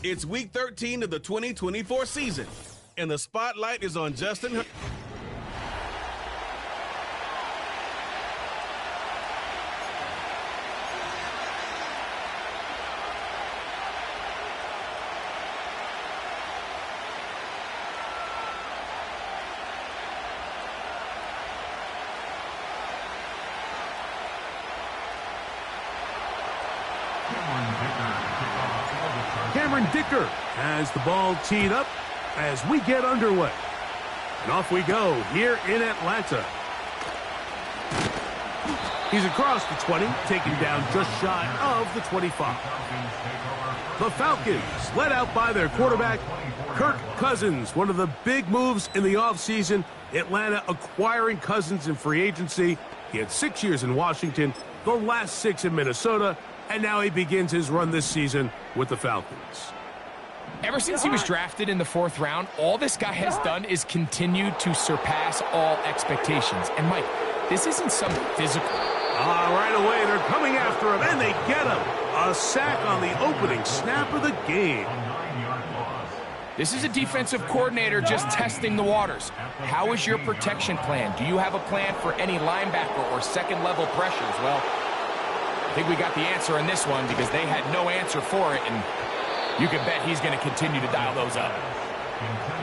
It's week 13 of the 2024 season, and the spotlight is on Justin. Cameron Dicker has the ball teed up as we get underway. And off we go here in Atlanta. He's across the 20, taken down just shy of the 25. The Falcons, led out by their quarterback, Kirk Cousins. One of the big moves in the offseason, Atlanta acquiring Cousins in free agency. He had 6 years in Washington, the last 6 in Minnesota, and now he begins his run this season with the Falcons. Ever since he was drafted in the 4th round, all this guy has done is continue to surpass all expectations. And, Mike, this isn't some physical. Right away, they're coming after him, and they get him. A sack on the opening snap of the game. This is a defensive coordinator just testing the waters. How is your protection plan? Do you have a plan for any linebacker or second-level pressures? Well, I think we got the answer in this one because they had no answer for it, and you can bet he's going to continue to dial those up.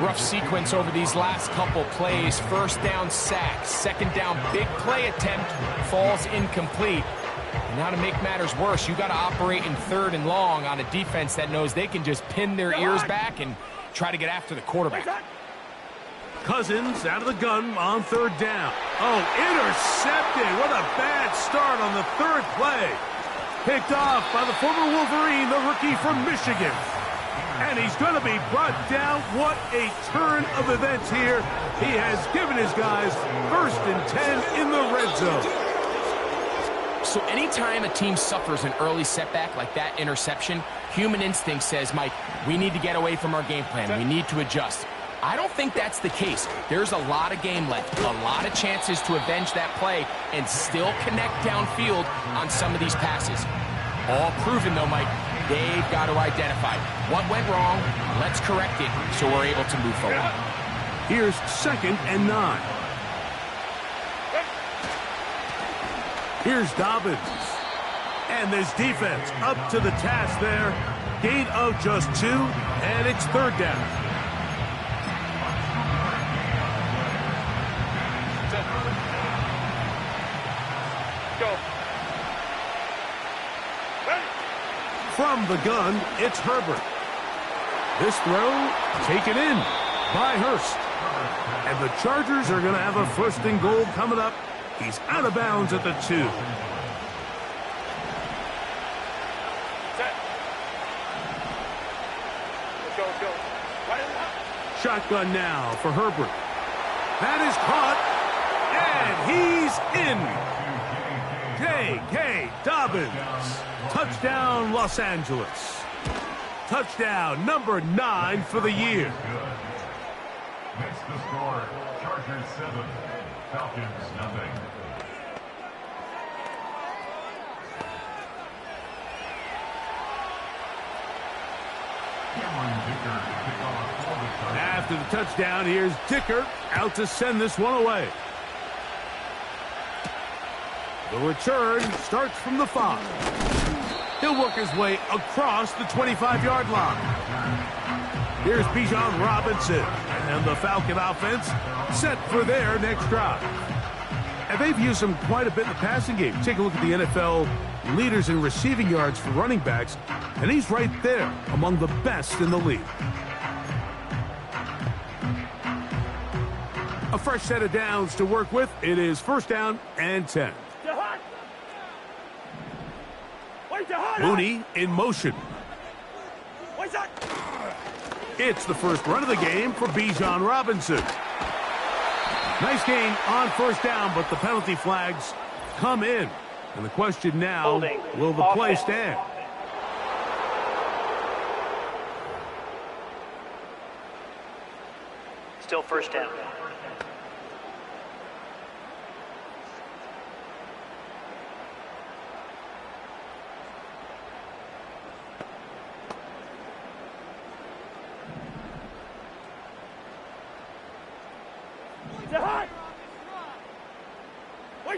Rough sequence over these last couple plays. First down sack, second down big play attempt, falls incomplete. And now to make matters worse, you got to operate in 3rd and long on a defense that knows they can just pin their ears back and try to get after the quarterback. Cousins out of the gun on 3rd down. Oh, intercepted. What a bad start on the 3rd play. Picked off by the former Wolverine, the rookie from Michigan. And he's going to be brought down. What a turn of events here. He has given his guys 1st and 10 in the red zone. So anytime a team suffers an early setback like that interception, human instinct says, Mike, we need to get away from our game plan. We need to adjust. I don't think that's the case. There's a lot of game left, a lot of chances to avenge that play and still connect downfield on some of these passes. All proven, though, Mike. They've got to identify what went wrong. Let's correct it so we're able to move forward. Here's 2nd and 9. Here's Dobbins. And this defense up to the task there. Gain of just 2, and it's 3rd down. From the gun, it's Herbert. This throw taken in by Hurst. And the Chargers are going to have a 1st and goal coming up. He's out of bounds at the 2. Shotgun now for Herbert. That is caught, and he's in. J.K. Dobbins. Touchdown, Los Angeles. Touchdown number 9 for the year. Next to score, Chargers 7, Falcons nothing. After the touchdown, here's Dicker out to send this one away. The return starts from the 5. He'll work his way across the 25-yard line. Here's Bijan Robinson, and the Falcon offense set for their next drive. And they've used him quite a bit in the passing game. Take a look at the NFL leaders in receiving yards for running backs, and he's right there among the best in the league. A fresh set of downs to work with. It is 1st down and 10. Mooney in motion. It's the first run of the game for Bijan Robinson. Nice gain on 1st down, but the penalty flags come in. And the question now, will the play stand? Still 1st down.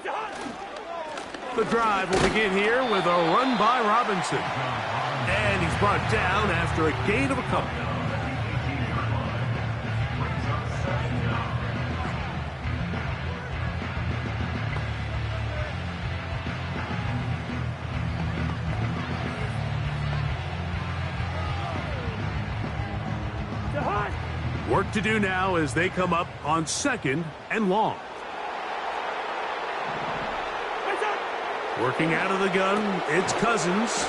The drive will begin here with a run by Robinson. And he's brought down after a gain of a couple. Work to do now as they come up on 2nd and long. Working out of the gun, it's Cousins.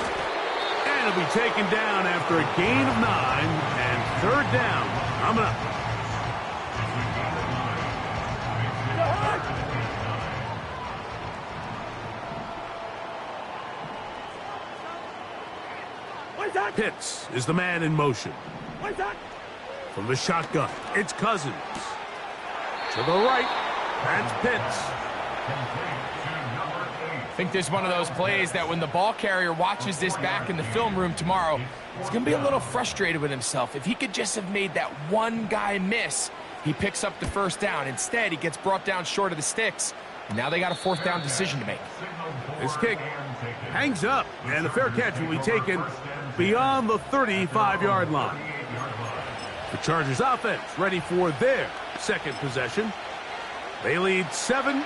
And it'll be taken down after a gain of 9 and 3rd down coming up. Pitts is the man in motion. From the shotgun, it's Cousins. To the right, that's Pitts. I think this is one of those plays that when the ball carrier watches this back in the film room tomorrow, he's going to be a little frustrated with himself. If he could just have made that one guy miss, he picks up the 1st down. Instead, he gets brought down short of the sticks. Now they got a 4th down decision to make. This kick hangs up, and a fair catch will be taken beyond the 35-yard line. The Chargers offense ready for their 2nd possession. They lead 7-0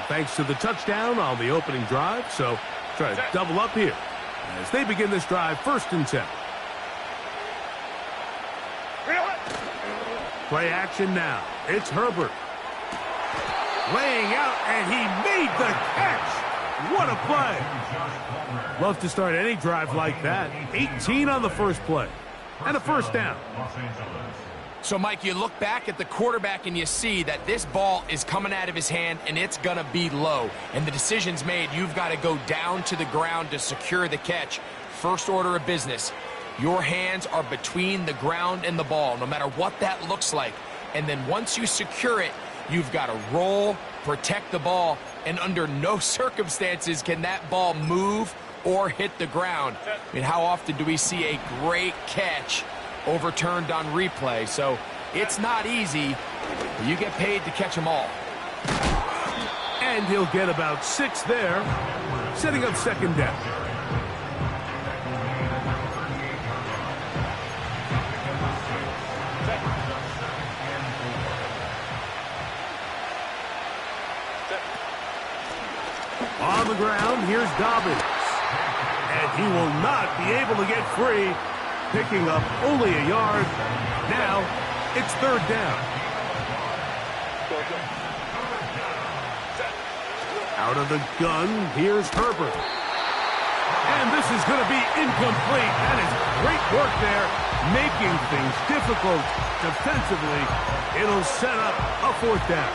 thanks to the touchdown on the opening drive. So try to double up here as they begin this drive 1st and 10. Play action now. It's Herbert. Laying out, and he made the catch. What a play. Love to start any drive like that. 18 on the first play. And a 1st down. So, Mike, you look back at the quarterback and you see that this ball is coming out of his hand and it's going to be low. And the decision's made. You've got to go down to the ground to secure the catch. First order of business. Your hands are between the ground and the ball, no matter what that looks like. And then once you secure it, you've got to roll, protect the ball, and under no circumstances can that ball move or hit the ground. I mean, how often do we see a great catch overturned on replay? So it's not easy. You get paid to catch them all. And he'll get about 6 there, setting up 2nd down. On the ground, here's Dobbins. And he will not be able to get free, picking up only a yard. Now, it's 3rd down. Out of the gun, here's Herbert. And this is going to be incomplete. That is great work there, making things difficult defensively. It'll set up a 4th down.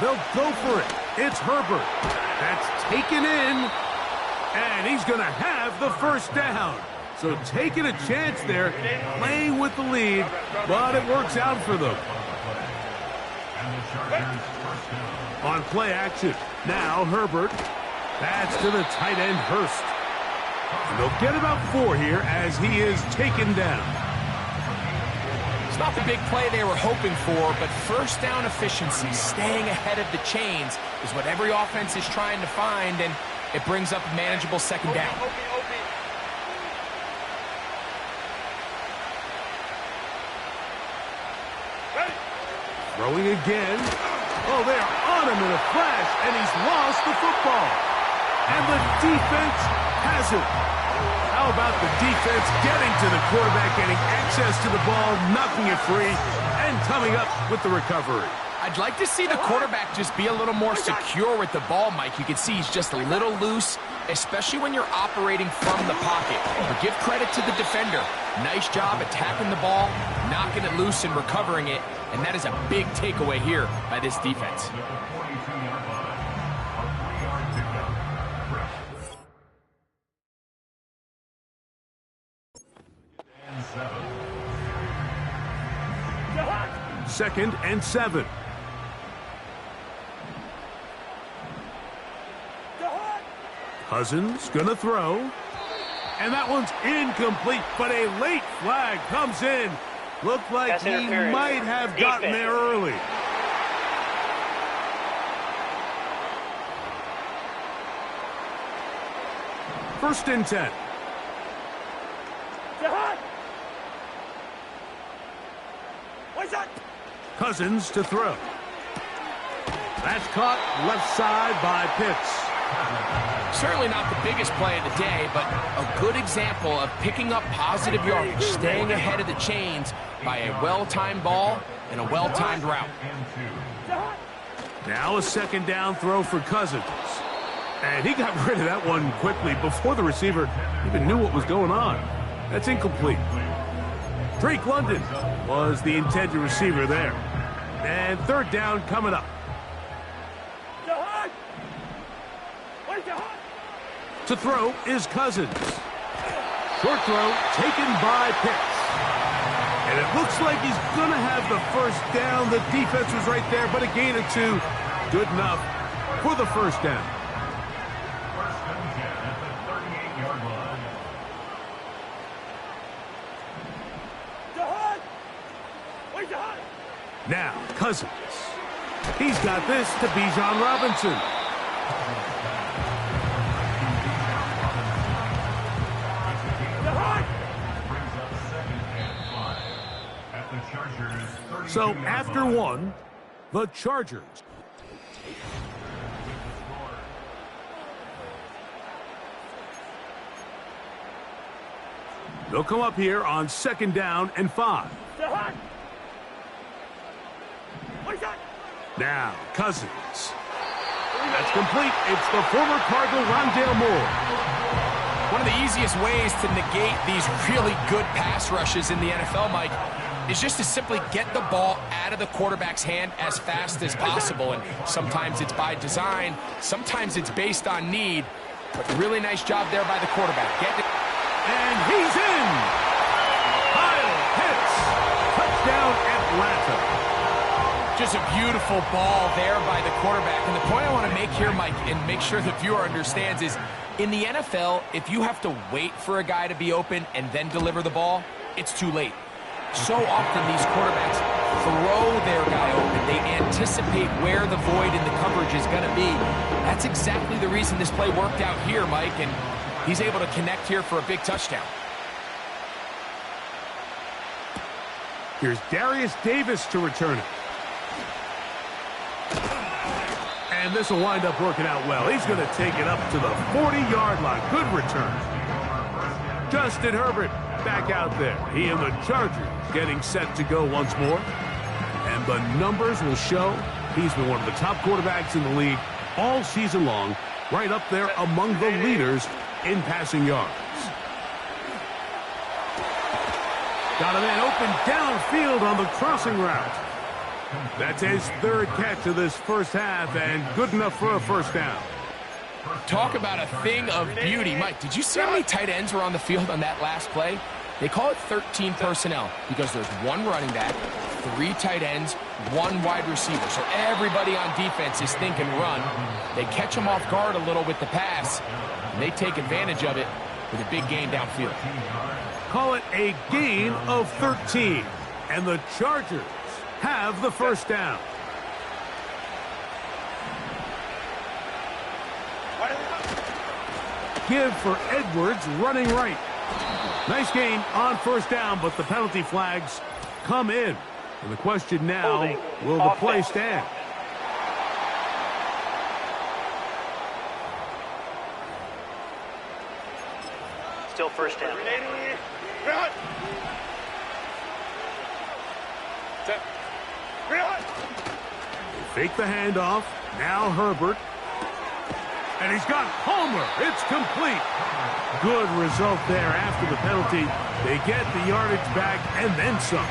They'll go for it. It's Herbert. That's taken in, and he's going to have the 1st down. So taking a chance there, playing with the lead, but it works out for them. On play action, now Herbert. That's to the tight end, Hurst. And they'll get about 4 here as he is taken down. It's not the big play they were hoping for, but 1st down efficiency, staying ahead of the chains, is what every offense is trying to find, and it brings up a manageable 2nd down. Throwing again. Oh, they are on him in a flash, and he's lost the football. And the defense has it. How about the defense getting to the quarterback, getting access to the ball, knocking it free, and coming up with the recovery? I'd like to see the quarterback just be a little more secure with the ball, Mike. You can see he's just a little loose, especially when you're operating from the pocket. But give credit to the defender. Nice job attacking the ball, knocking it loose and recovering it, and that is a big takeaway here by this defense. Second and 7. Cousins gonna throw. And that one's incomplete, but a late flag comes in. Looked like he might have gotten there early. First and 10. Cousins to throw. That's caught left side by Pitts. Certainly not the biggest play of the day, but a good example of picking up positive yardage, staying ahead of the chains by a well-timed ball and a well-timed route. Now a second down throw for Cousins. And he got rid of that one quickly before the receiver even knew what was going on. That's incomplete. Drake London was the intended receiver there. And third down coming up. To throw is Cousins. Short throw taken by Pitts. And it looks like he's going to have the first down. The defense was right there, but a gain of 2. Good enough for the first down. First and 10 at the 38-yard line. Now, Cousins. He's got this to Bijan Robinson. So after one, the Chargers. They'll come up here on second down and 5. Now, Cousins. That's complete. It's the former Cardinal Rondale Moore. One of the easiest ways to negate these really good pass rushes in the NFL, Mike, is just to simply get the ball out of the quarterback's hand as fast as possible. And sometimes it's by design, sometimes it's based on need. But really nice job there by the quarterback. And he's in! Kyle Pitts! Touchdown Atlanta. Just a beautiful ball there by the quarterback. And the point I want to make here, Mike, and make sure the viewer understands is, in the NFL, if you have to wait for a guy to be open and then deliver the ball, it's too late. So often these quarterbacks throw their guy open. They anticipate where the void in the coverage is going to be. That's exactly the reason this play worked out here, Mike, and he's able to connect here for a big touchdown. Here's Darius Davis to return it. And this will wind up working out well. He's going to take it up to the 40-yard line. Good return. Justin Herbert back out there. He and the Chargers getting set to go once more. And the numbers will show he's been one of the top quarterbacks in the league all season long, right up there among the leaders in passing yards. Got a man open downfield on the crossing route. That's his third catch of this first half, and good enough for a first down. Talk about a thing of beauty. Mike, did you see how many tight ends were on the field on that last play? They call it 13 personnel because there's one running back, 3 tight ends, 1 wide receiver. So everybody on defense is thinking run. They catch them off guard a little with the pass, and they take advantage of it with a big gain downfield. Call it a gain of 13, and the Chargers have the first down. Give for Edwards running right. Nice gain on first down, but the penalty flags come in. And the question now, will the play stand? Still first down. Fake the handoff. Now Herbert. And he's got Palmer. It's complete. Good result there after the penalty. They get the yardage back and then some.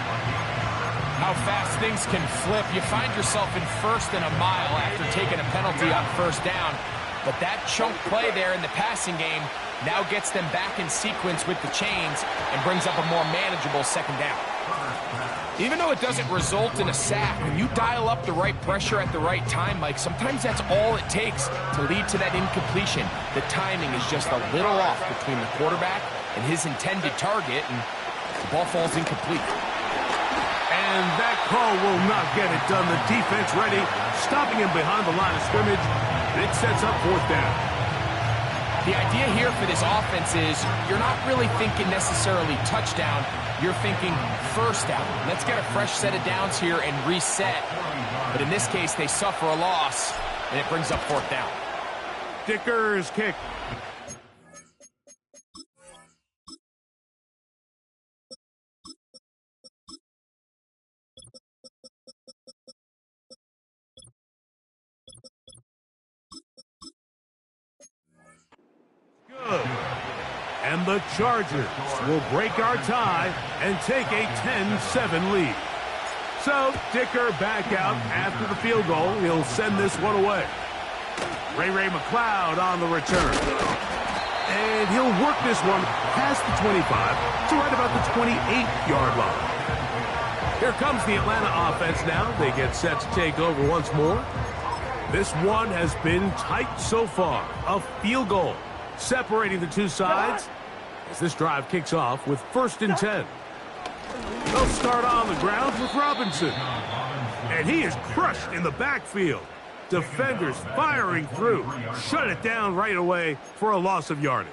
How fast things can flip. You find yourself in first and a mile after taking a penalty on first down. But that chunk play there in the passing game now gets them back in sequence with the chains and brings up a more manageable second down. Even though it doesn't result in a sack, when you dial up the right pressure at the right time, Mike, sometimes that's all it takes to lead to that incompletion. The timing is just a little off between the quarterback and his intended target, and the ball falls incomplete. And that call will not get it done. The defense ready, stopping him behind the line of scrimmage. It sets up 4th down. The idea here for this offense is you're not really thinking necessarily touchdown. You're thinking 1st down. Let's get a fresh set of downs here and reset. But in this case, they suffer a loss, and it brings up 4th down. Dicker's kick. Good. And the Chargers will break our tie and take a 10-7 lead. So, Dicker back out after the field goal. He'll send this one away. Ray McCloud on the return. And he'll work this one past the 25 to right about the 28-yard line. Here comes the Atlanta offense now. They get set to take over once more. This one has been tight so far. A field goal separating the two sides as this drive kicks off with 1st and 10. They'll start on the ground with Robinson. And he is crushed in the backfield. Defenders firing through. Shut it down right away for a loss of yardage.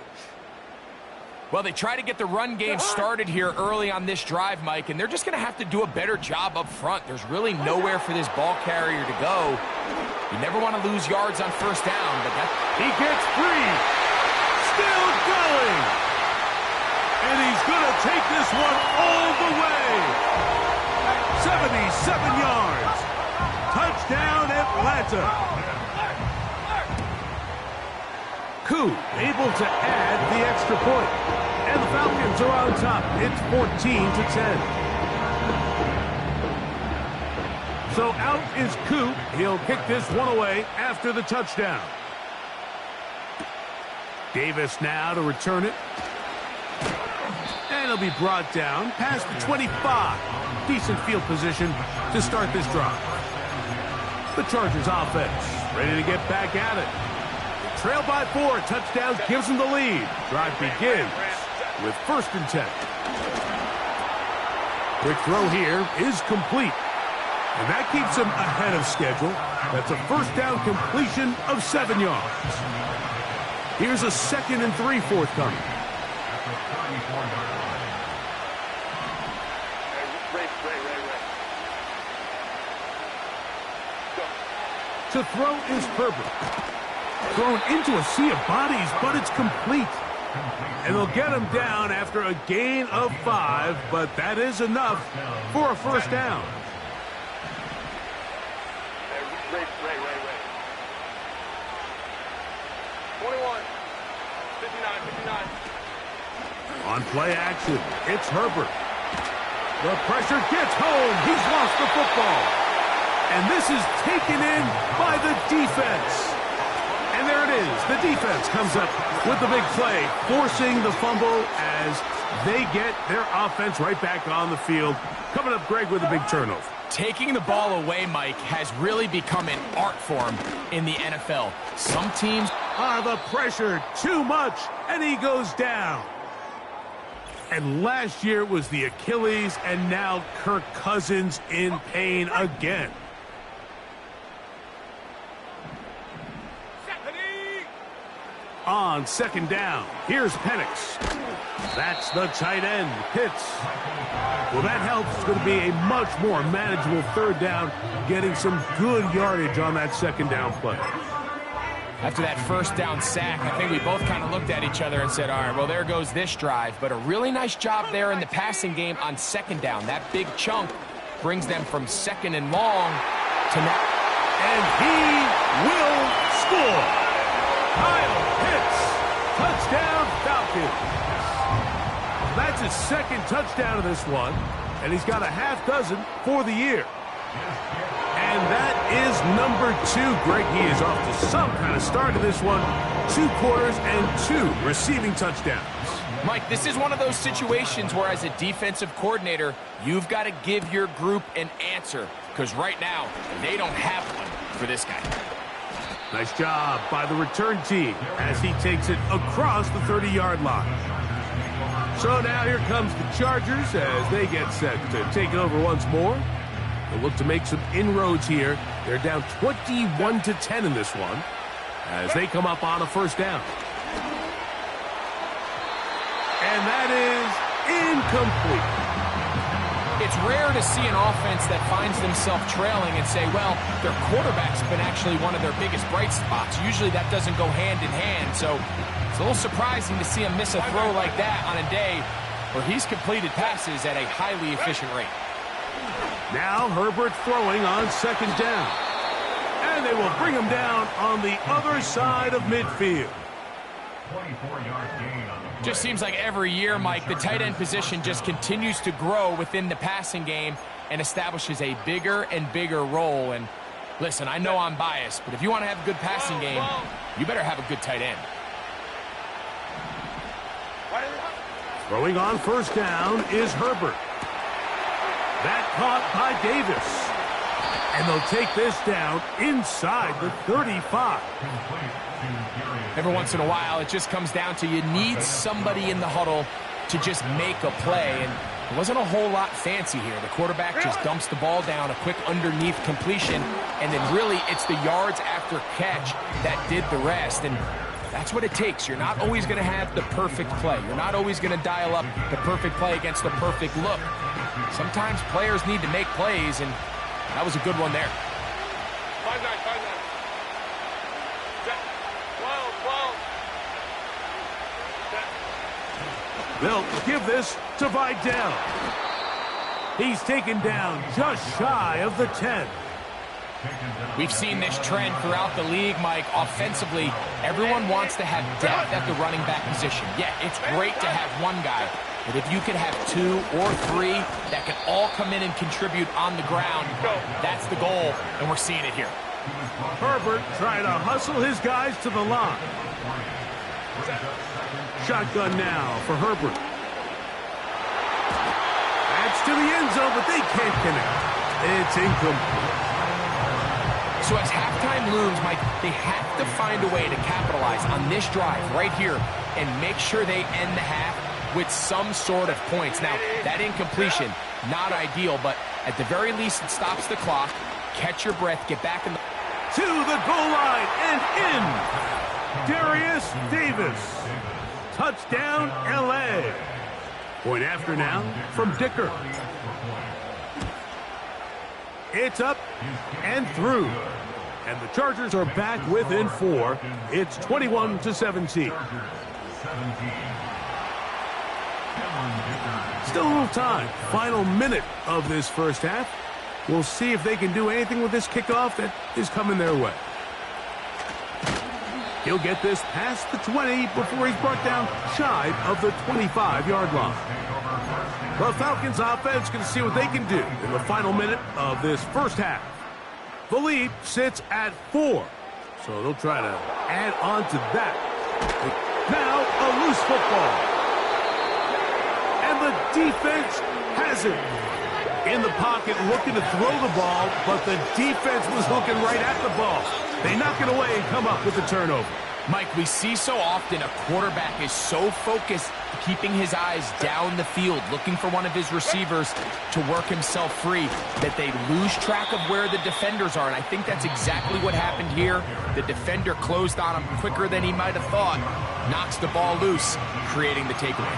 Well, they try to get the run game started here early on this drive, Mike, and they're just going to have to do a better job up front. There's really nowhere for this ball carrier to go. You never want to lose yards on 1st down, but he gets free. Still going. And he's going to take this one all the way. 77 yards. Touchdown, Atlanta. Koo able to add the extra point. And the Falcons are on top. It's 14-10. So out is Koo. He'll kick this one away after the touchdown. Davis now to return it. And he'll be brought down past the 25. Decent field position to start this drive. The Chargers offense ready to get back at it. Trail by 4. Touchdown gives them the lead. Drive begins with 1st and 10. Quick throw here is complete. And that keeps him ahead of schedule. That's a 1st down completion of 7 yards. Here's a 2nd and 3 forthcoming. To throw is Herbert. Thrown into a sea of bodies, but it's complete. And they'll get him down after a gain of 5, but that is enough for a 1st down. Ray. 21, 59. On play action, it's Herbert. The pressure gets home. He's lost the football. And this is taken in by the defense. And there it is. The defense comes up with the big play, forcing the fumble as they get their offense right back on the field. Coming up, Greg, with a big turnover. taking the ball away, Mike, has really become an art form in the NFL. Some teams... The pressure, too much, and he goes down. And last year it was the Achilles, and now Kirk Cousins in pain again. On second down, here's Penix. That's the tight end, Pitts. Well, that helps. It's going to be a much more manageable third down, getting some good yardage on that second down play. After that first down sack, I think we both kind of looked at each other and said, all right, well, there goes this drive. But a really nice job there in the passing game on second down. That big chunk brings them from second and long to now. And he will score. Kyle Pitts, touchdown Falcons. That's his second touchdown of this one, and he's got a half dozen for the year. And that is number 2. Greg, he is off to some kind of start to this one. 2 quarters and 2 receiving touchdowns. Mike, this is one of those situations where as a defensive coordinator, you've got to give your group an answer, because right now, they don't have one for this guy. Nice job by the return team as he takes it across the 30-yard line. So now here comes the Chargers as they get set to take over once more. They'll look to make some inroads here. They're down 21-10 in this one as they come up on a first down. And that is incomplete. It's rare to see an offense that finds themselves trailing and say, well, their quarterback's been actually one of their biggest bright spots. Usually that doesn't go hand in hand, so it's a little surprising to see him miss a throw like that on a day where he's completed passes at a highly efficient rate. Now Herbert throwing on second down. And they will bring him down on the other side of midfield. 24-yard gain on the play. Just seems like every year, Mike, the tight end position just continues to grow within the passing game and establishes a bigger and bigger role. And listen, I know I'm biased, but if you want to have a good passing game, you better have a good tight end. Throwing on first down is Herbert. That caught by Davis. And they'll take this down inside the 35. Every once in a while, it just comes down to you need somebody in the huddle to just make a play. And it wasn't a whole lot fancy here. The quarterback just dumps the ball down, a quick underneath completion, and then really it's the yards after catch that did the rest. And that's what it takes. You're not always going to have the perfect play. You're not always going to dial up the perfect play against the perfect look. Sometimes players need to make plays, and that was a good one there. 5-9, 5-9. Set. 12, 12. Set. They'll give this to Vidal. He's taken down just shy of the 10. We've seen this trend throughout the league, Mike. Offensively, everyone wants to have depth at the running back position. Yeah, it's great to have one guy, but if you could have 2 or 3 that can all come in and contribute on the ground, that's the goal, and we're seeing it here. Herbert trying to hustle his guys to the line. Shotgun now for Herbert. That's to the end zone, but they can't connect. It's incomplete. So as halftime looms, Mike, they have to find a way to capitalize on this drive right here and make sure they end the half with some sort of points. Now, that incompletion, not ideal, but at the very least, it stops the clock. Catch your breath, get back in the... To the goal line and in. Darius Davis. Touchdown, L.A. Point after now from Dicker. It's up and through. And the Chargers are back within 4. It's 21-17. Still a little time. Final minute of this first half. We'll see if they can do anything with this kickoff that is coming their way. He'll get this past the 20 before he's brought down shy of the 25-yard line. The Falcons offense can see what they can do in the final minute of this first half. The lead sits at 4, so they'll try to add on to that. Now a loose football. And the defense has it. In the pocket looking to throw the ball, but the defense was looking right at the ball. They knock it away and come up with the turnover. Mike, we see so often a quarterback is so focused, keeping his eyes down the field, looking for one of his receivers to work himself free, that they lose track of where the defenders are. And I think that's exactly what happened here. The defender closed on him quicker than he might have thought, knocks the ball loose, creating the takeaway.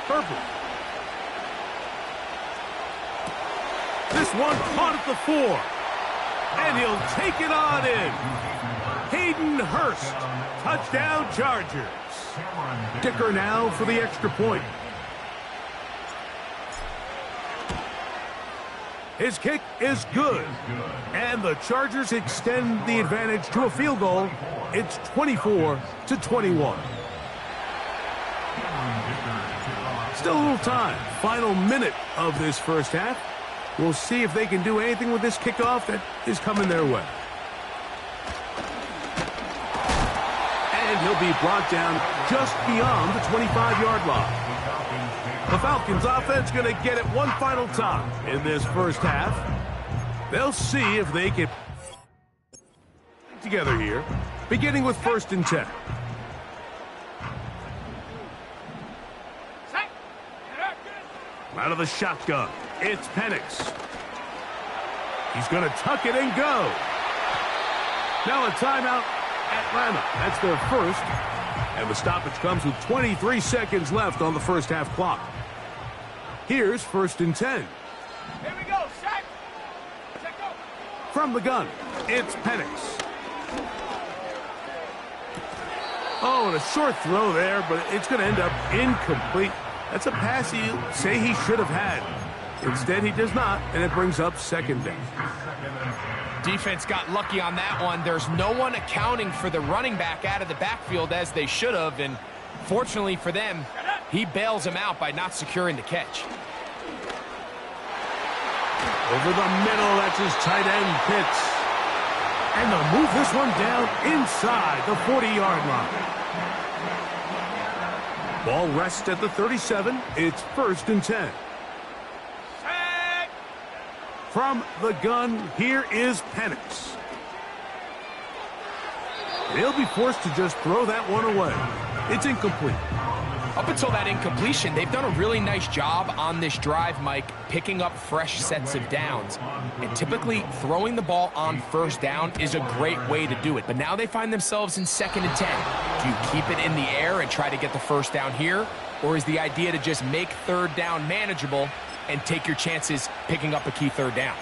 Herbert. This one caught at the 4. And he'll take it on in. Hayden Hurst. Touchdown, Chargers. Dicker now for the extra point. His kick is good. And the Chargers extend the advantage to a field goal. It's 24-21. Still a little time. Final minute of this first half. We'll see if they can do anything with this kickoff that is coming their way. And he'll be brought down just beyond the 25-yard line. The Falcons offense going to get it one final time in this first half. They'll see if they can together here, beginning with 1st and 10. Out of the shotgun, it's Penix. He's going to tuck it and go. Now a timeout, Atlanta. That's their first. And the stoppage comes with 23 seconds left on the first half clock. Here's 1st and 10. Here we go, sack. Check go. From the gun, it's Penix. Oh, and a short throw there, but it's going to end up incomplete. That's a pass you say he should have had. Instead, he does not, and it brings up 2nd down. Defense got lucky on that one. There's no one accounting for the running back out of the backfield as they should have, and fortunately for them, he bails him out by not securing the catch. Over the middle, that's his tight end, Pitts. And they'll move this one down inside the 40-yard line. Ball rests at the 37. It's 1st and 10. From the gun, here is Penix. They'll be forced to just throw that one away. It's incomplete. Up until that incompletion, they've done a really nice job on this drive, Mike, picking up fresh sets of downs. And typically, throwing the ball on 1st down is a great way to do it. But now they find themselves in 2nd and 10. Do you keep it in the air and try to get the 1st down here? Or is the idea to just make 3rd down manageable and take your chances picking up a key 3rd down?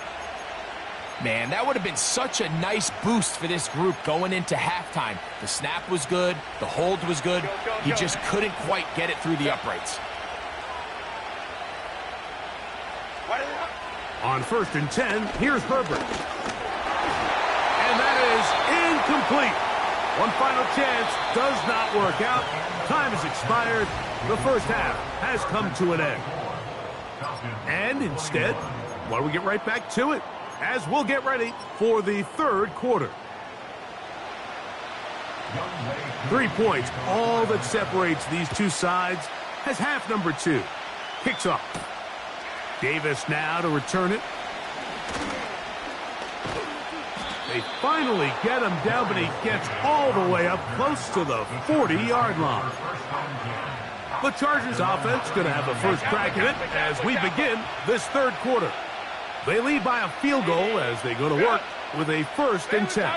Man, that would have been such a nice boost for this group going into halftime. The snap was good. The hold was good. He just couldn't quite get it through the uprights. On 1st and 10, here's Herbert. And that is incomplete. One final chance does not work out. Time has expired. The first half has come to an end. And instead, why don't we get right back to it, as we'll get ready for the 3rd quarter. 3 points, all that separates these two sides, as half number 2 kicks off. Davis now to return it. They finally get him down, but he gets all the way up close to the 40-yard line. The Chargers offense going to have the first crack at it as we begin this 3rd quarter. They lead by a field goal as they go to work with a 1st and 10.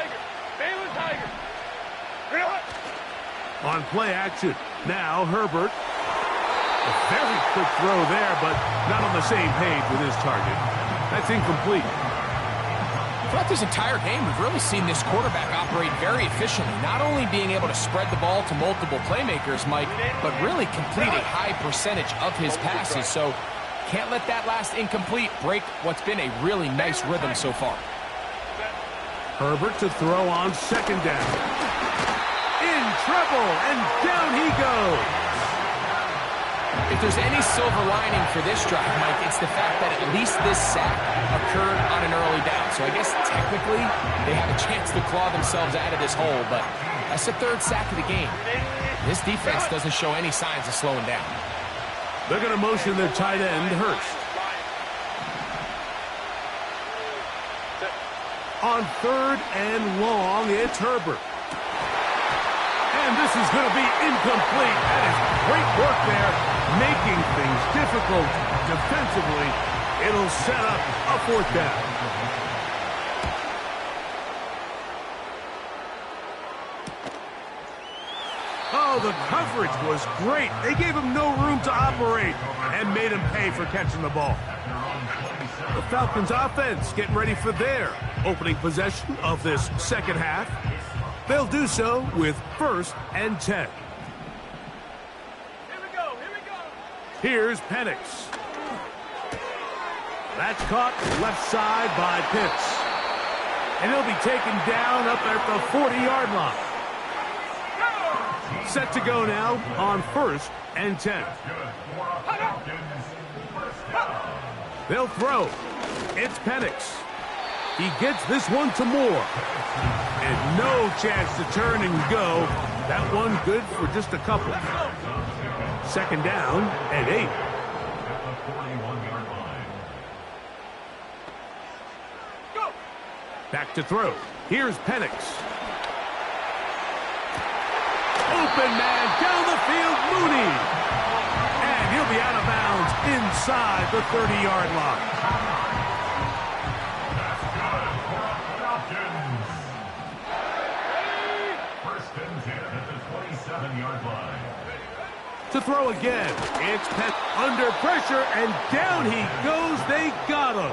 On play action, now Herbert. A very quick throw there, but not on the same page with his target. That's incomplete. Throughout this entire game, we've really seen this quarterback operate very efficiently, not only being able to spread the ball to multiple playmakers, Mike, but really complete a high percentage of his passes. So can't let that last incomplete break what's been a really nice rhythm so far. Herbert to throw on 2nd down. In trouble, and down he goes. If there's any silver lining for this drive, Mike, it's the fact that at least this sack occurred on an early down. So I guess technically they have a chance to claw themselves out of this hole, but that's the 3rd sack of the game. This defense doesn't show any signs of slowing down. They're going to motion their tight end, Hurst. On 3rd and long, it's Herbert. And this is going to be incomplete. That is great work there, making things difficult defensively. It'll set up a 4th down. Oh, the coverage was great. They gave him no room to operate and made him pay for catching the ball. The Falcons offense getting ready for their opening possession of this 2nd half. They'll do so with 1st and 10. Here we go. Here's Penix. That's caught left side by Pitts. And he'll be taken down up at the 40-yard line. Set to go now on 1st and 10. They'll throw. It's Penix. He gets this one to Moore. And no chance to turn and go. That one good for just a couple. 2nd down and 8. Back to throw. Here's Penix. Open man down the field, Mooney. And he'll be out of bounds inside the 30-yard line. That's good for Falcons. First and 10 at the 27-yard line. To throw again. It's Penix under pressure, and down he goes. They got him.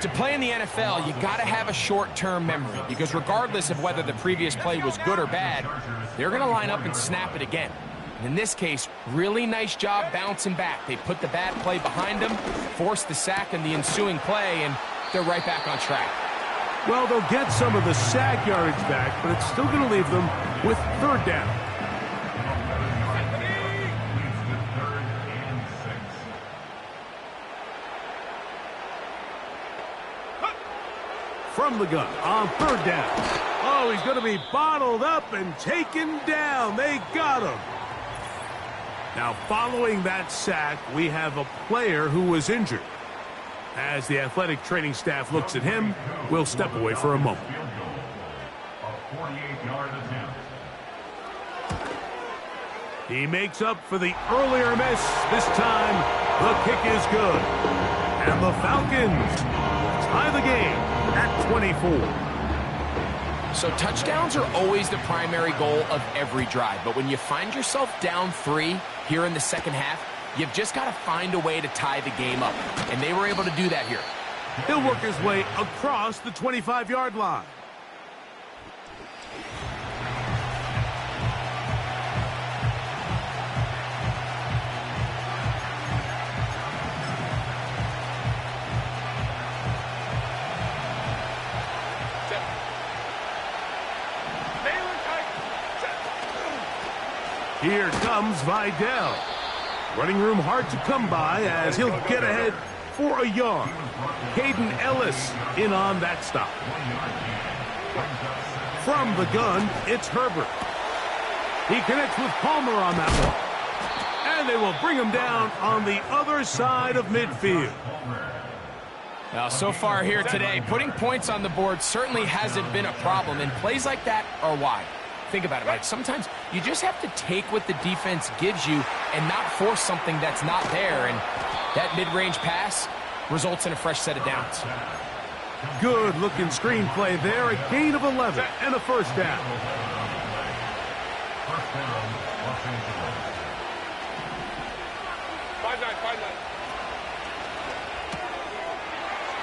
To play in the NFL, you got to have a short-term memory because regardless of whether the previous play was good or bad, they're going to line up and snap it again. In this case, really nice job bouncing back. They put the bad play behind them, forced the sack in the ensuing play, and they're right back on track. Well, they'll get some of the sack yardage back, but it's still going to leave them with third down. From the gun on third down. Oh, he's going to be bottled up and taken down. They got him. Now, following that sack, we have a player who was injured. As the athletic training staff looks at him, we'll step away for a moment. A 48-yard attempt. He makes up for the earlier miss. This time, the kick is good. And the Falcons tie the game at 24. So touchdowns are always the primary goal of every drive. But when you find yourself down 3 here in the second half, you've just got to find a way to tie the game up. And they were able to do that here. He'll work his way across the 25-yard line. Here comes Vidal. Running room hard to come by as he'll get ahead for a yard. Caden Ellis in on that stop. From the gun, it's Herbert. He connects with Palmer on that one. And they will bring him down on the other side of midfield. Now, so far here today, putting points on the board certainly hasn't been a problem, and plays like that are why. Think about it, right? Sometimes you just have to take what the defense gives you and not force something that's not there, and that mid-range pass results in a fresh set of downs. Good looking screenplay there, a gain of 11 and a first down. First down, Los Angeles. 5-9.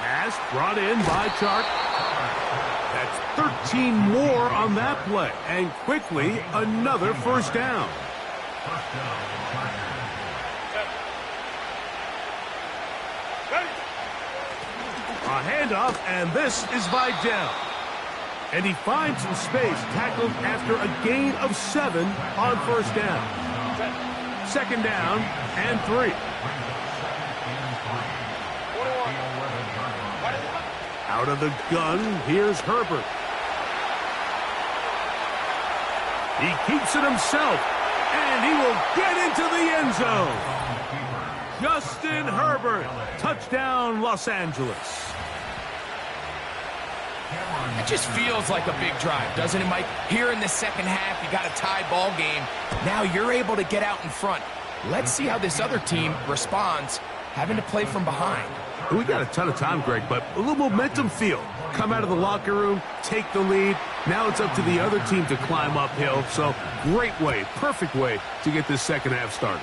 Pass brought in by Chark. That's 13 more on that play. And quickly, another first down. First down, Chargers. A handoff, and this is Vidal. And he finds some space, tackled after a gain of 7 on first down. Second down and 3. Out of the gun, here's Herbert. He keeps it himself, and he will get into the end zone. Justin Herbert, touchdown Los Angeles. It just feels like a big drive, doesn't it, Mike? Here in the second half, you got a tie ball game. Now you're able to get out in front. Let's see how this other team responds, having to play from behind. We got a ton of time, Greg, but a little momentum feel. Come out of the locker room, take the lead. Now it's up to the other team to climb uphill. So great way, perfect way to get this second half started.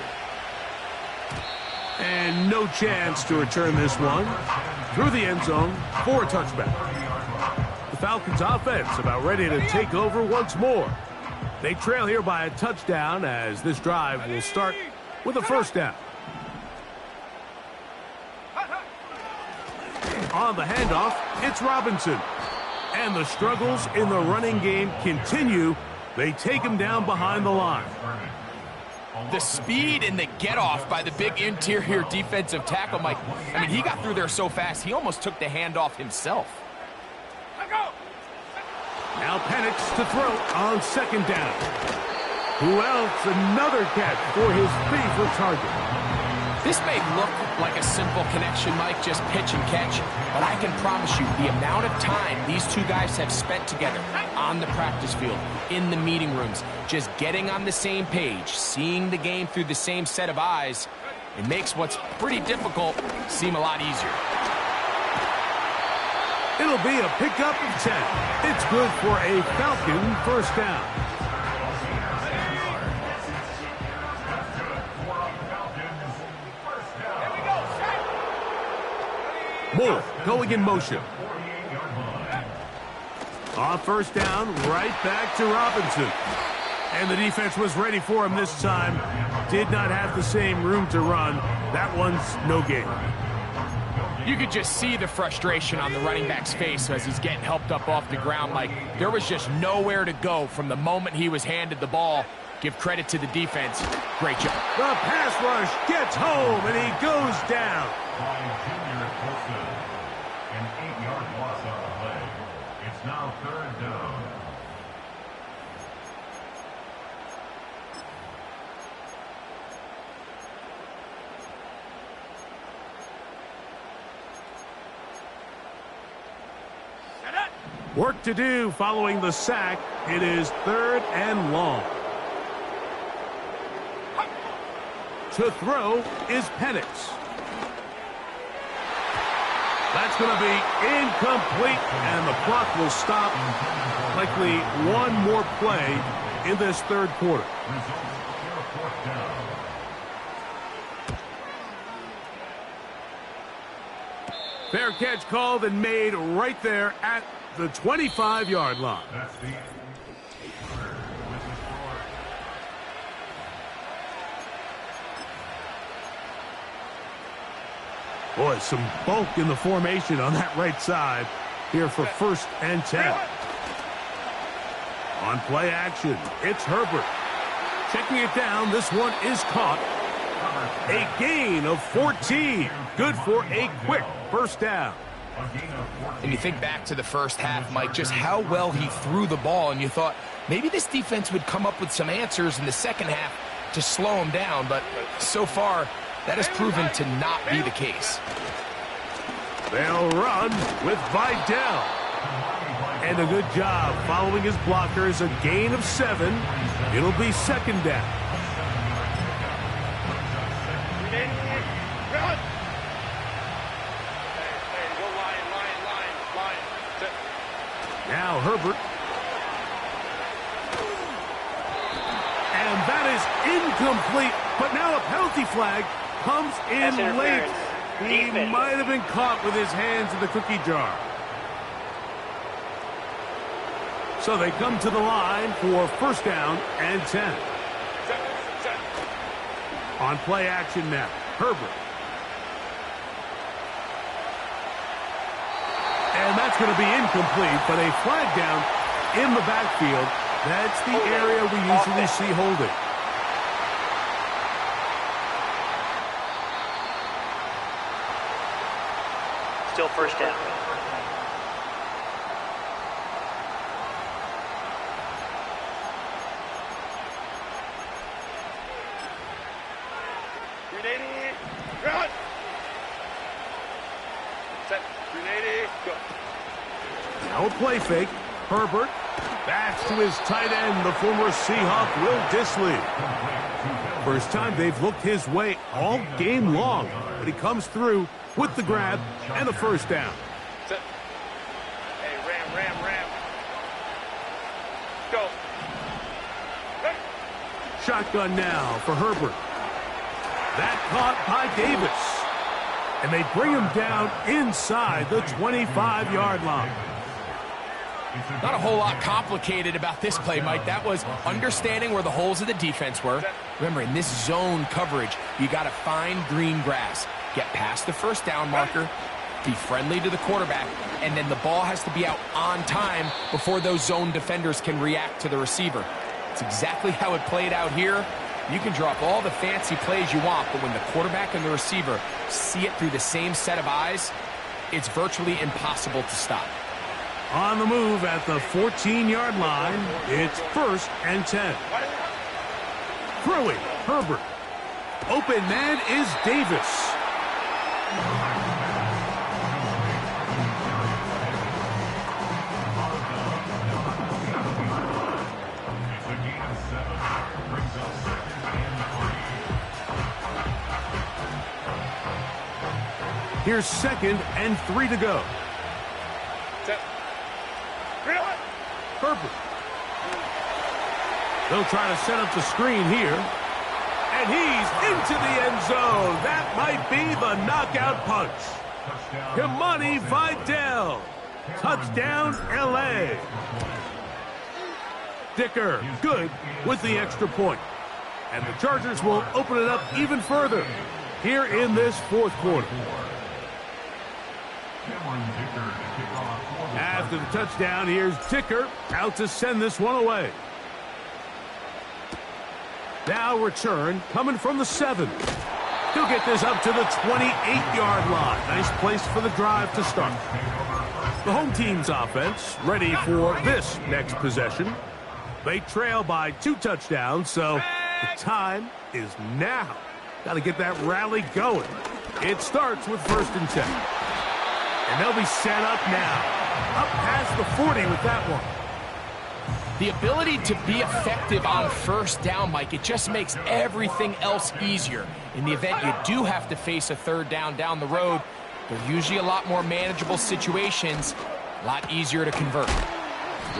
And no chance to return this one. Through the end zone for a touchback. The Falcons offense about ready to take over once more. They trail here by a touchdown as this drive will start with a first down. On the handoff, it's Robinson. And the struggles in the running game continue. They take him down behind the line. The speed and the get-off by the big interior defensive tackle, Mike. I mean, he got through there so fast, he almost took the handoff himself. Now Penix to throw on second down. Who else? Another catch for his favorite target. This may look like a simple connection, Mike, just pitch and catch, but I can promise you the amount of time these two guys have spent together on the practice field, in the meeting rooms, just getting on the same page, seeing the game through the same set of eyes, it makes what's pretty difficult seem a lot easier. It'll be a pickup of 10. It's good for a Falcon first down. Moore going in motion. On first down, right back to Robinson. And the defense was ready for him this time. Did not have the same room to run. That one's no gain. You could just see the frustration on the running back's face as he's getting helped up off the ground. Like, there was just nowhere to go from the moment he was handed the ball. Give credit to the defense. Great job. The pass rush gets home, and he goes down. An 8-yard loss on the play. It's now 3rd down. Work to do following the sack. It is 3rd and long. To throw is Penix. That's going to be incomplete, and the clock will stop. Likely one more play in this 3rd quarter. Fair catch called and made right there at the 25-yard line. That's the Boy, some bulk in the formation on that right side here for 1st and 10. On play action, it's Herbert. Checking it down, this one is caught. A gain of 14. Good for a quick first down. And you think back to the first half, Mike, just how well he threw the ball, and you thought maybe this defense would come up with some answers in the second half to slow him down, but so far, that has proven to not be the case. They'll run with Vidal. And a good job following his blockers, a gain of 7. It'll be 2nd down. Now Herbert. And that is incomplete, but now a penalty flag comes in late. He might have been caught with his hands in the cookie jar. So they come to the line for 1st down and 10. On play action now, Herbert. And that's going to be incomplete, but a flag down in the backfield. That's the area we usually see holding. Still 1st down. Run! Set. 380. Go. Now a play fake. Herbert backs to his tight end, the former Seahawk, Will Dissly. First time they've looked his way all game long, but he comes through with the grab and a 1st down. Set. Hey, ram. Go. Hey. Shotgun now for Herbert. That caught by Davis. And they bring him down inside the 25-yard line. Not a whole lot complicated about this play, Mike. That was understanding where the holes of the defense were. Remember, in this zone coverage, you got to find green grass. Get past the 1st down marker, be friendly to the quarterback, and then the ball has to be out on time before those zone defenders can react to the receiver. It's exactly how it played out here. You can drop all the fancy plays you want, but when the quarterback and the receiver see it through the same set of eyes, it's virtually impossible to stop. On the move at the 14-yard line, it's 1st and 10. Throwing, Herbert. open man is Davis. It's a gain of 7. Brings up 2nd and 3. Here's 2nd and 3 to go. Set. Green light. Herbert. They'll try to set up the screen here. And he's into the end zone. That might be the knockout punch. Kimani Vidal. Touchdown, L.A. Dicker, good with the extra point. And the Chargers will open it up even further here in this 4th quarter. After the touchdown, here's Dicker out to send this one away. Now return coming from the 7. He'll get this up to the 28-yard line. Nice place for the drive to start. The home team's offense ready for this next possession. They trail by 2 touchdowns, so the time is now. Got to get that rally going. It starts with 1st and 10. And they'll be set up now. Up past the 40 with that one. The ability to be effective on 1st down, Mike, it just makes everything else easier. In the event you do have to face a 3rd down the road, they're usually a lot more manageable situations, a lot easier to convert.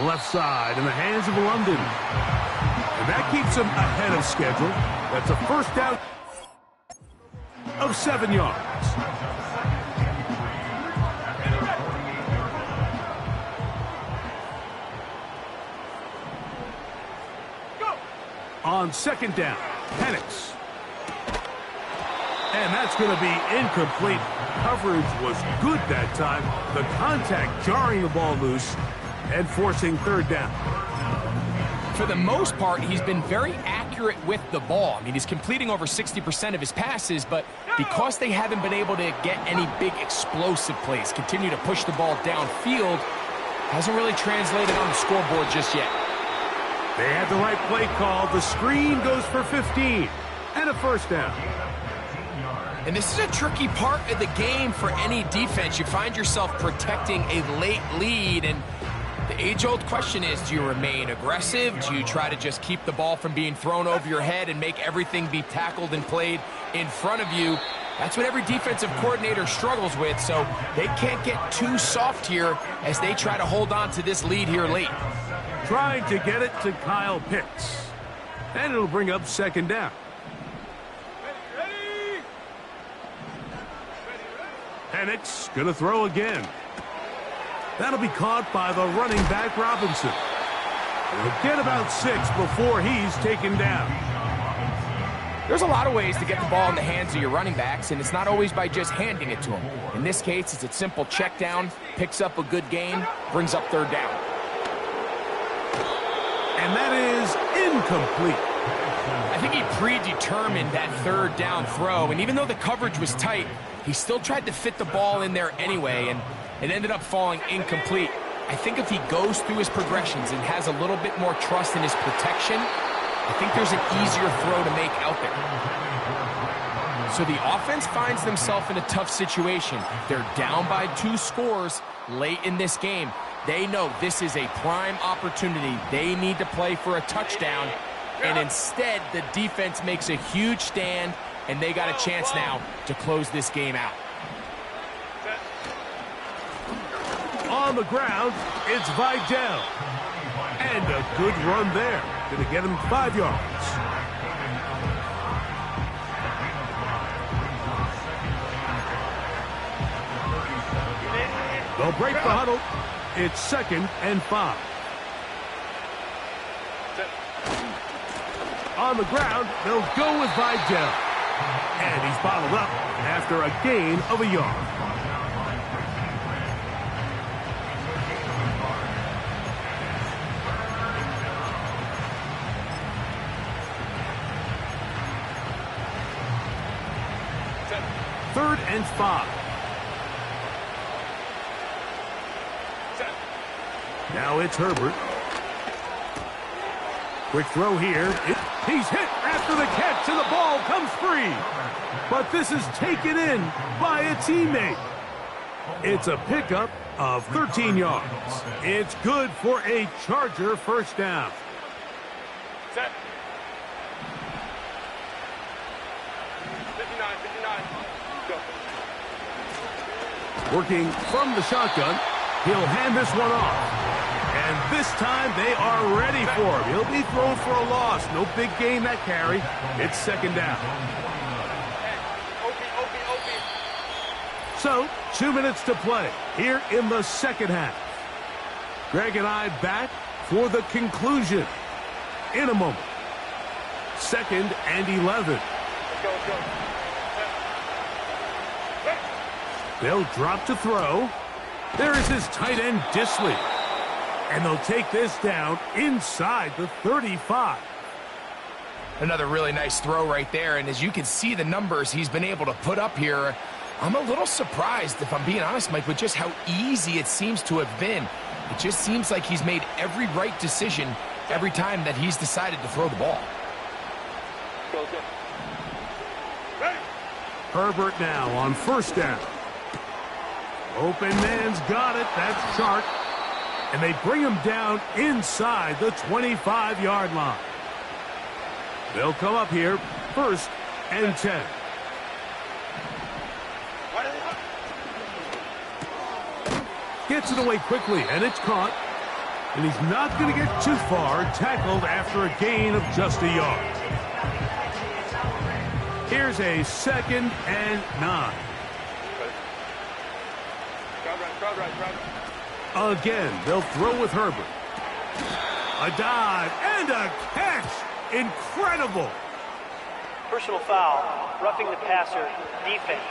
Left side in the hands of London. And that keeps them ahead of schedule. That's a 1st down of 7 yards. On 2nd down, Penix. And that's going to be incomplete. Coverage was good that time. The contact jarring the ball loose and forcing 3rd down. For the most part, he's been very accurate with the ball. I mean, he's completing over 60% of his passes, but because they haven't been able to get any big explosive plays, continue to push the ball downfield, hasn't really translated on the scoreboard just yet. They had the right play call. The screen goes for 15 and a 1st down. And this is a tricky part of the game for any defense. You find yourself protecting a late lead, and the age-old question is, do you remain aggressive? Do you try to just keep the ball from being thrown over your head and make everything be tackled and played in front of you? That's what every defensive coordinator struggles with, so they can't get too soft here as they try to hold on to this lead here late. Trying to get it to Kyle Pitts. And it'll bring up 2nd down. Penix gonna throw again. That'll be caught by the running back Robinson. He'll get about 6 before he's taken down. There's a lot of ways to get the ball in the hands of your running backs, and it's not always by just handing it to them. In this case, it's a simple check down, picks up a good gain, brings up 3rd down. And that is incomplete. I think he predetermined that 3rd down throw, and even though the coverage was tight, he still tried to fit the ball in there anyway, and it ended up falling incomplete. I think if he goes through his progressions and has a little bit more trust in his protection, I think there's an easier throw to make out there. So the offense finds themselves in a tough situation. They're down by 2 scores late in this game. They know this is a prime opportunity. They need to play for a touchdown, and instead the defense makes a huge stand, and they got a chance now to close this game out. On the ground, it's Vidal. And a good run there. Going to get him 5 yards. They'll break the huddle. It's 2nd and 5. On the ground, they'll go with Vidal. And he's bottled up after a gain of a yard. Third and 5. Now it's Herbert. Quick throw here. He's hit after the catch, and the ball comes free. But this is taken in by a teammate. It's a pickup of 13 yards. It's good for a Charger first down. Set. 59, 59. Go. Working from the shotgun, he'll hand this one off. And this time they are ready for him. He'll be thrown for a loss. No big gain that carry. It's second down. So, 2 minutes to play here in the second half. Greg and I back for the conclusion in a moment. 2nd and 11. Let's go, let's go. They'll drop to throw. There is his tight end, Dissly. And they'll take this down inside the 35. Another really nice throw right there, and as you can see the numbers he's been able to put up here, I'm a little surprised, if I'm being honest, Mike, with just how easy it seems to have been. It just seems like he's made every right decision every time that he's decided to throw the ball. Go, go. Ready. Herbert now on first down. Open man's got it. That's Chark. And they bring him down inside the 25-yard line. They'll come up here 1st and 10. Gets it away quickly, and it's caught. And he's not going to get too far, tackled after a gain of just a yard. Here's a 2nd and 9. Crowd right. Again, they'll throw with Herbert. A dive and a catch. Incredible. Personal foul, roughing the passer, defense.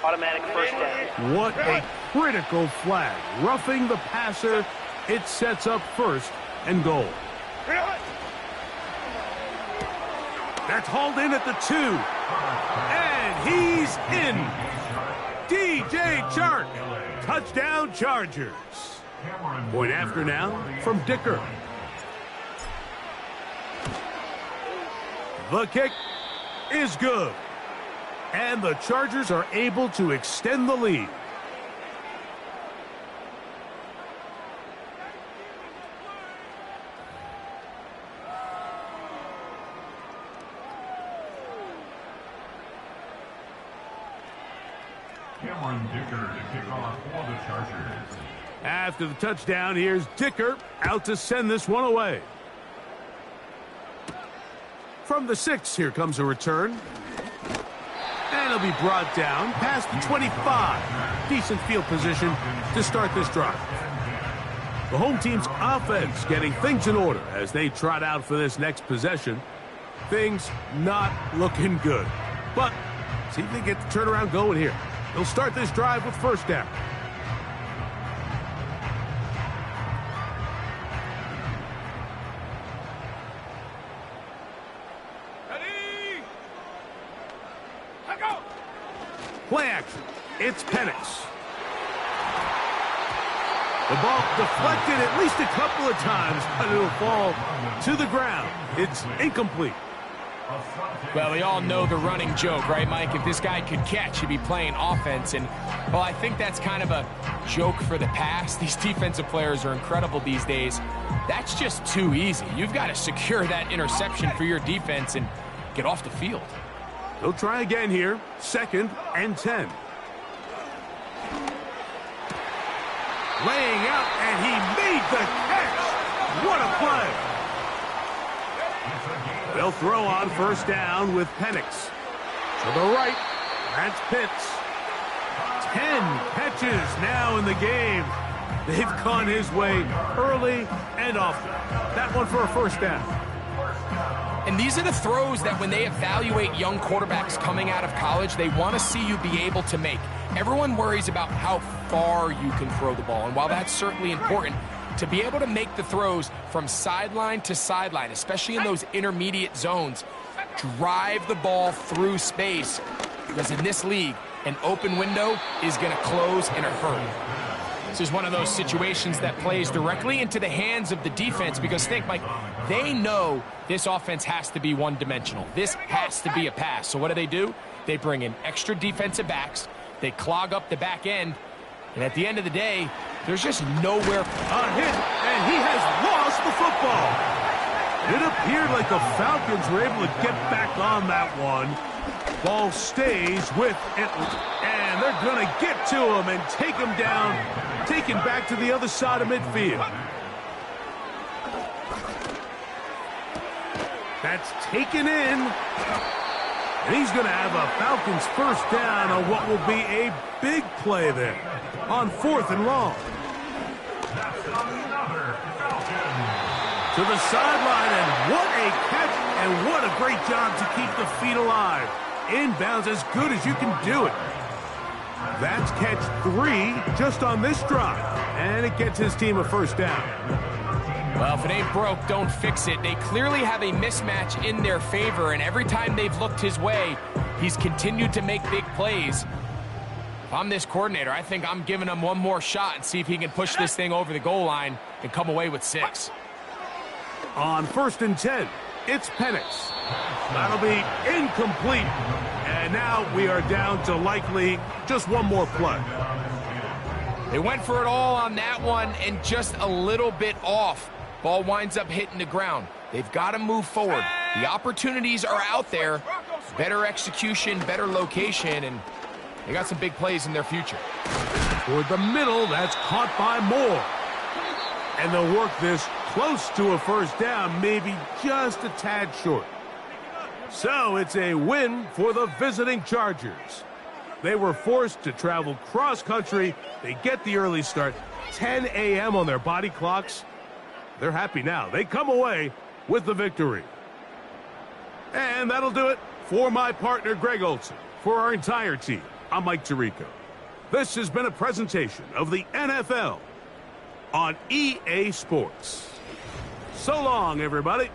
Automatic first down. What a critical flag. Roughing the passer. It sets up 1st and goal. That's hauled in at the 2. And he's in. DJ Chark. Touchdown Chargers. Point after now from Dicker. The kick is good. And the Chargers are able to extend the lead. Cameron Dicker to kick off for the Chargers. After the touchdown, here's Dicker out to send this one away. From the 6, here comes a return. And he'll be brought down past the 25. Decent field position to start this drive. The home team's offense getting things in order as they trot out for this next possession. Things not looking good. But see if they get the turnaround going here. They'll start this drive with first down. Ready. Let go. Play action. It's Penix. The ball deflected at least a couple of times, but it'll fall to the ground. It's incomplete. Well, we all know the running joke, right, Mike? If this guy could catch, he'd be playing offense. And, well, I think that's kind of a joke for the past. These defensive players are incredible these days. That's just too easy. You've got to secure that interception for your defense and get off the field. They'll try again here. 2nd and 10. Laying out, and he made the catch. What a play. They'll throw on first down with Penix. To the right, that's Pitts. 10 catches now in the game. They've gone his way early and often. That one for a first down. And these are the throws that when they evaluate young quarterbacks coming out of college, they want to see you be able to make. Everyone worries about how far you can throw the ball. And while that's certainly important, to be able to make the throws from sideline to sideline, especially in those intermediate zones, drive the ball through space, because in this league, an open window is going to close in a hurry. This is one of those situations that plays directly into the hands of the defense because think, Mike, they know this offense has to be one-dimensional. This has to be a pass. So what do? They bring in extra defensive backs. They clog up the back end. And at the end of the day, there's just nowhere. A hit, and he has lost the football. It appeared like the Falcons were able to get back on that one. Ball stays with Atlanta, and they're going to get to him and take him down, taken back to the other side of midfield. That's taken in. And he's going to have a Falcons first down on what will be a big play there on 4th and long. That's another Falcon. To the sideline, and what a catch, and what a great job to keep the feet alive. Inbounds as good as you can do it. That's catch 3 just on this drive, and it gets his team a first down. Well, if it ain't broke, don't fix it. They clearly have a mismatch in their favor, and every time they've looked his way, he's continued to make big plays. If I'm this coordinator, I think I'm giving him one more shot and see if he can push this thing over the goal line and come away with 6. On 1st and 10, it's Penix. That'll be incomplete, and now we are down to likely just one more play. They went for it all on that one and just a little bit off. Ball winds up hitting the ground. They've got to move forward. The opportunities are out there. Better execution, better location, and they got some big plays in their future. Toward the middle, that's caught by Moore. And they'll work this close to a first down, maybe just a tad short. So it's a win for the visiting Chargers. They were forced to travel cross-country. They get the early start, 10 a.m. on their body clocks. They're happy now. They come away with the victory. And that'll do it for my partner, Greg Olson. For our entire team, I'm Mike Tirico. This has been a presentation of the NFL on EA Sports. So long, everybody.